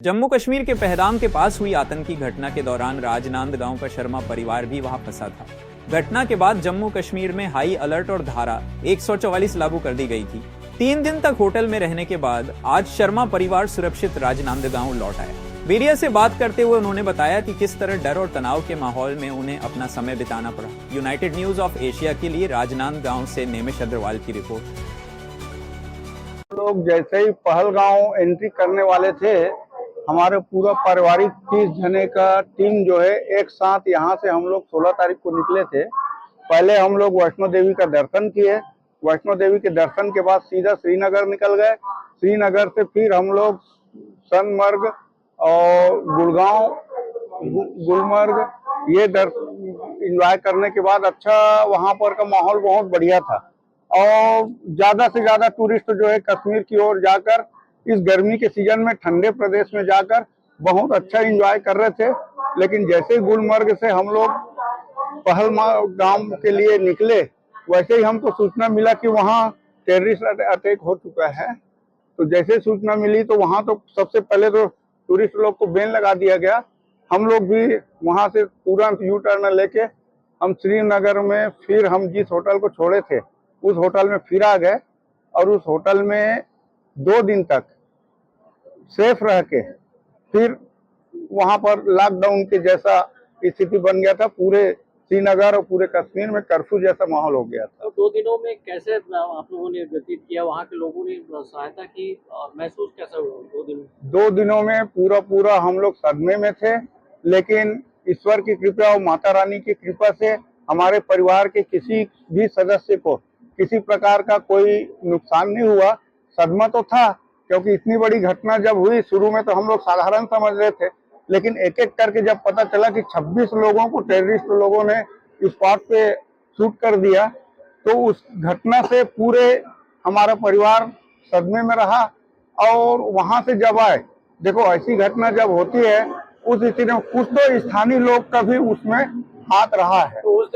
जम्मू कश्मीर के पहलगाम के पास हुई आतंकी घटना के दौरान राजनांदगांव का शर्मा परिवार भी वहां फंसा था। घटना के बाद जम्मू कश्मीर में हाई अलर्ट और धारा 144 लागू कर दी गई थी। 3 दिन तक होटल में रहने के बाद आज शर्मा परिवार सुरक्षित राजनांदगांव लौट आया। मीडिया से बात करते हुए उन्होंने बताया कि किस तरह डर और तनाव के माहौल में उन्हें अपना समय बिताना पड़ा। यूनाइटेड न्यूज ऑफ एशिया के लिए राजनांदगांव से नेमिश अग्रवाल की रिपोर्ट। लोग जैसे ही पहलगांव एंट्री करने वाले थे, हमारे पूरा पारिवारिक 30 जने का टीम जो है एक साथ यहाँ से हम लोग 16 तारीख को निकले थे। पहले हम लोग वैष्णो देवी का दर्शन किए। वैष्णो देवी के दर्शन के बाद सीधा श्रीनगर निकल गए। श्रीनगर से फिर हम लोग सोनमर्ग और गुलमर्ग ये एंजॉय करने के बाद अच्छा वहाँ पर का माहौल बहुत बढ़िया था। और ज्यादा से ज्यादा टूरिस्ट जो है कश्मीर की ओर जाकर इस गर्मी के सीजन में ठंडे प्रदेश में जाकर बहुत अच्छा एंजॉय कर रहे थे। लेकिन जैसे ही गुलमर्ग से हम लोग पहलगाम के लिए निकले, वैसे ही हमको सूचना मिला कि वहाँ टेररिस्ट अटैक हो चुका है। तो जैसे सूचना मिली तो वहाँ तो सबसे पहले तो टूरिस्ट लोग को बैन लगा दिया गया। हम लोग भी वहाँ से तुरंत यू टर्न लेके हम श्रीनगर में फिर हम जिस होटल को छोड़े थे उस होटल में फिर आ गए और उस होटल में 2 दिन तक सेफ रह के फिर वहां पर लॉकडाउन के जैसा स्थिति बन गया था। पूरे श्रीनगर और पूरे कश्मीर में कर्फ्यू जैसा माहौल हो गया था। तो 2 दिनों में कैसे आप लोगों ने व्यतीत किया, वहाँ के लोगों ने सहायता की, महसूस कैसा हुआ 2 दिनों? 2 दिनों में पूरा हम लोग सदमे में थे, लेकिन ईश्वर की कृपा और माता रानी की कृपा से हमारे परिवार के किसी भी सदस्य को किसी प्रकार का कोई नुकसान नहीं हुआ। सदमा तो था क्योंकि इतनी बड़ी घटना जब हुई, शुरू में तो हम लोग साधारण समझ रहे थे, लेकिन एक एक करके जब पता चला कि 26 लोगों को टेररिस्ट लोगों ने स्पॉट पे शूट कर दिया, तो उस घटना से पूरे हमारा परिवार सदमे में रहा। और वहां से जब आए, देखो ऐसी घटना जब होती है उस स्थिति में कुछ तो स्थानीय लोग का भी उसमें हाथ रहा है। तो उस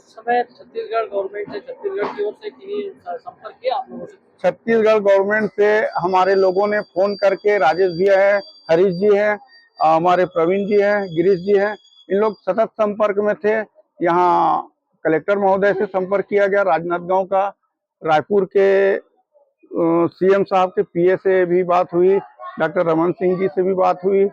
समय छत्तीसगढ़ गवर्नमेंट से, छत्तीसगढ़ की ओर से किसी संपर्क किया आप लोगों से? छत्तीसगढ़ गवर्नमेंट से हमारे लोगों ने फोन करके, राजेश जी है, हरीश जी है, हमारे प्रवीण जी हैं, गिरीश जी हैं, इन लोग सतत संपर्क में थे। यहाँ कलेक्टर महोदय से संपर्क किया गया राजनांदगांव का, रायपुर के सीएम साहब के पीए से भी बात हुई, डॉक्टर रमन सिंह जी से भी बात हुई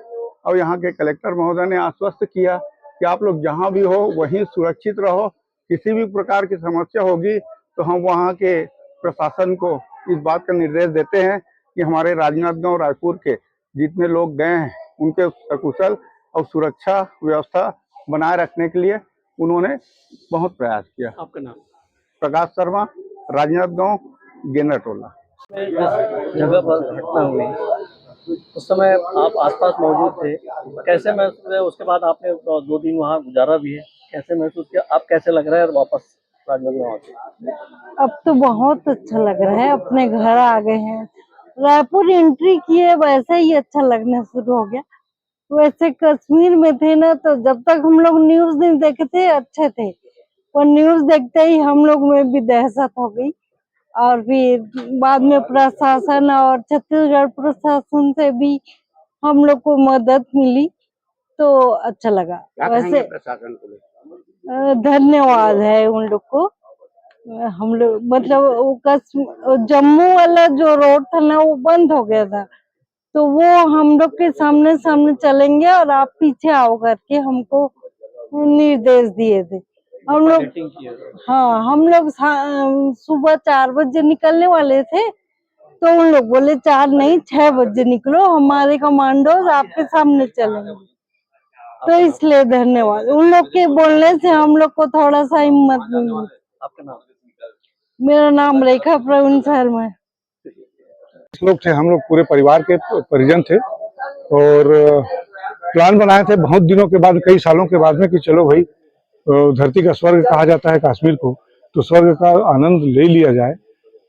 और यहाँ के कलेक्टर महोदय ने आश्वस्त किया कि आप लोग जहाँ भी हो वहीं सुरक्षित रहो। किसी भी प्रकार की समस्या होगी तो हम वहाँ के प्रशासन को इस बात का निर्देश देते हैं कि हमारे राजनांदगांव रायपुर के जितने लोग गए हैं उनके सकुशल और सुरक्षा व्यवस्था बनाए रखने के लिए उन्होंने बहुत प्रयास किया। आपका नाम? प्रकाश शर्मा, राजनांदगांव, गेना टोला। जगह पर घटना हुई उस समय आप आसपास मौजूद थे, कैसे महसूस हुआ? उसके बाद आपने 2 दिन वहाँ गुजारा भी है, कैसे महसूस किया? आप कैसे लग रहा है वापस राजनांदगांव आके? अब तो बहुत अच्छा लग रहा है, अपने घर आ गए हैं। रायपुर एंट्री किए वैसे ही अच्छा लगना शुरू हो गया। वैसे कश्मीर में थे ना, तो जब तक हम लोग न्यूज नहीं देखे थे अच्छे थे, और न्यूज देखते ही हम लोग में भी दहशत हो गई। और फिर बाद में प्रशासन और छत्तीसगढ़ प्रशासन से भी हम लोग को मदद मिली, तो अच्छा लगा। वैसे प्रशासन को धन्यवाद है उन लोग को। हम लोग मतलब वो जम्मू वाला जो रोड था ना वो बंद हो गया था, तो वो हम लोग के सामने सामने चलेंगे और आप पीछे आओ करके हमको निर्देश दिए थे। हम लोग हम लोग सुबह 4 बजे निकलने वाले थे, तो उन लोग बोले 4 नहीं 6 बजे निकलो, हमारे कमांडोज आपके सामने चलेंगे। तो इसलिए धन्यवाद उन लोग के बोलने से हम लोग को थोड़ा सा हिम्मत मिली। आपका नाम? मेरा नाम रेखा प्रवीण शर्मा है। लोग थे, हम लोग पूरे परिवार के परिजन थे और प्लान बनाए थे बहुत दिनों के बाद, कई सालों के बाद में कि चलो भाई धरती का स्वर्ग कहा जाता है कश्मीर को, तो स्वर्ग का आनंद ले लिया जाए।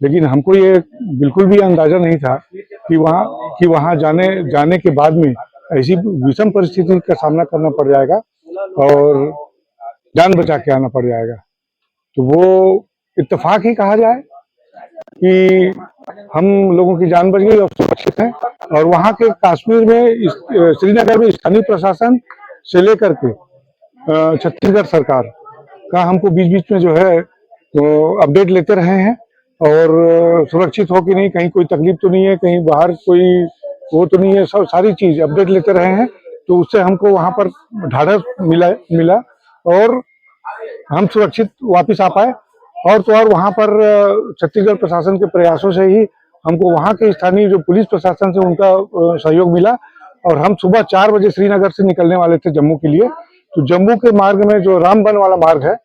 लेकिन हमको ये बिल्कुल भी अंदाजा नहीं था कि वहाँ जाने के बाद में ऐसी विषम परिस्थिति का सामना करना पड़ जाएगा और जान बचा के आना पड़ जाएगा। तो वो इत्तेफाक ही कहा जाए कि हम लोगों की जान बच गई और सुरक्षित हैं। और वहाँ के कश्मीर में श्रीनगर में स्थानीय प्रशासन से लेकर के छत्तीसगढ़ सरकार का हमको बीच बीच में जो है तो अपडेट लेते रहे हैं और सुरक्षित हो कि नहीं, कहीं कोई तकलीफ तो नहीं है, कहीं बाहर कोई वो तो नहीं है, सब सारी चीज अपडेट लेते रहे हैं। तो उससे हमको वहां पर ढाढ़स मिला और हम सुरक्षित वापस आ पाए। और तो और वहां पर छत्तीसगढ़ प्रशासन के प्रयासों से ही हमको वहां के स्थानीय जो पुलिस प्रशासन से उनका सहयोग मिला और हम सुबह 4 बजे श्रीनगर से निकलने वाले थे जम्मू के लिए। तो जम्मू के मार्ग में जो रामबन वाला मार्ग है,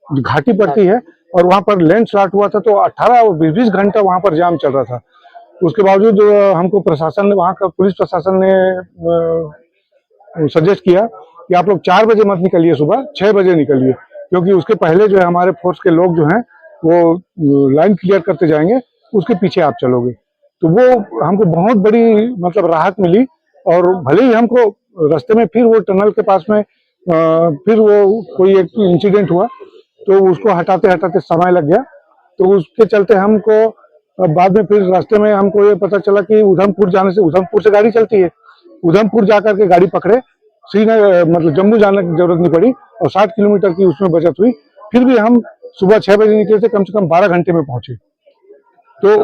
घाटी पड़ती है और वहां पर लैंडस्लाइड हुआ था, तो 18 और 20 घंटा वहां पर जाम चल रहा था। उसके बावजूद हमको प्रशासन ने, वहां का पुलिस प्रशासन ने सजेस्ट किया कि आप लोग 4 बजे मत निकलिए, सुबह 6 बजे निकलिए, क्योंकि उसके पहले जो है हमारे फोर्स के लोग जो हैं वो लाइन क्लियर करते जाएंगे, उसके पीछे आप चलोगे। तो वो हमको बहुत बड़ी मतलब राहत मिली। और भले ही हमको रास्ते में फिर वो टनल के पास में फिर वो कोई एक इंसिडेंट हुआ, तो उसको हटाते हटाते समय लग गया। तो उसके चलते हमको बाद में फिर रास्ते में हमको ये पता चला कि उधमपुर जाने से, उधमपुर से गाड़ी चलती है, उधमपुर जाकर के गाड़ी पकड़े, श्रीनगर मतलब जम्मू जाने की जरूरत नहीं पड़ी और 60 किलोमीटर की उसमें बचत हुई। फिर भी हम सुबह 6 बजे निकले थे, कम से कम 12 घंटे में पहुंचे। तो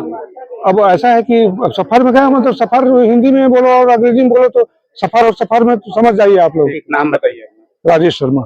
अब ऐसा है कि सफर में गए, मतलब सफर हिंदी में बोलो और अंग्रेजी में बोलो, तो सफर और सफर में तो समझ जाइए आप लोग। एक नाम बताइए। राजेश शर्मा।